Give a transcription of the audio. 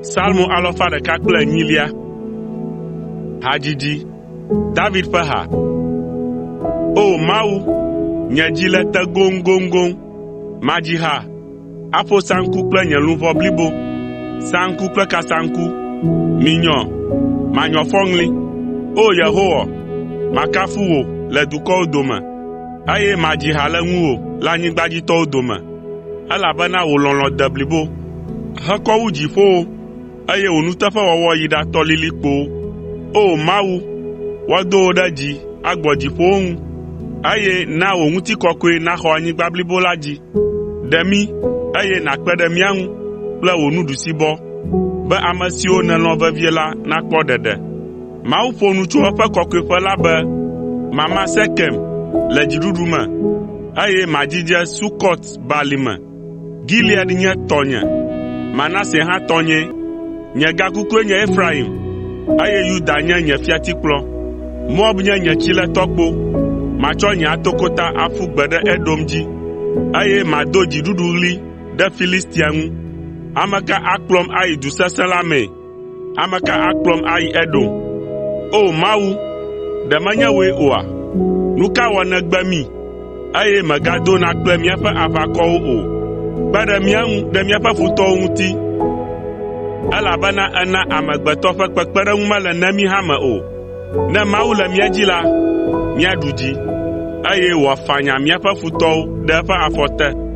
Psalmo 108. Hadzidzi. David ƒe ha. O Mawu, nye dzi le te goŋgoŋgoŋ. Madzi ha. Aƒo saŋku kple nye luʋɔ blibo. Saŋku kple kasaŋku. Minyɔ. Manyɔ fɔŋli. O Yehowa, makafu wò le dukɔwo dome, eye madzi ha le ŋuwò le anyigbadzitɔwo dome, elabena wò lɔlɔ̃ de blibo, hekɔ wu dziƒowo, eye wò nuteƒewɔwɔ yi ɖatɔ lilikpowo. O Mawu, woado wò ɖe dzi agbɔ dziƒowo ŋu, eye na wò ŋutikɔkɔe naxɔ anyigba blibo la dzi. Ɖe mí, eye nàkpe ɖe mía ŋu kple wò nuɖusibɔ, be ame siwo nèlɔ̃ vevie la nakpɔ ɖeɖe. Mawu ƒo nu tso eƒe kɔkɔeƒe la be, mama Sekem le dziɖuɖu me, eye madzidze Sukɔt balime. Gilead nye tɔnye, Manase hã tɔnye. Nye gakukue nye Efraim, eye Yuda nye nye fiatikplɔ. Moab nye nye tsiletɔkpo. Matsɔ nye atokota aƒu gbe ɖe Edom dzi, eye mado dziɖuɖuɣli ɖe Filistia ŋu. Ame ka akplɔm ayi du sesẽ la mee? Ame ka akplɔm ayi Edom? O Mawu, ɖe menye wòe oa? Nu ka wɔ nègbe mí, eye mègadona kple míaƒe aʋakɔwo o? Kpe ɖe mía ŋu ɖe míaƒe futɔwo ŋuti, elabena ena amegbetɔ ƒe kpekpeɖeŋu mele nemi hã me o. Ne Mawu le mía dzi la, míaɖu dzi, eye wòafanya míaƒe futɔwo ɖe eƒe afɔ te.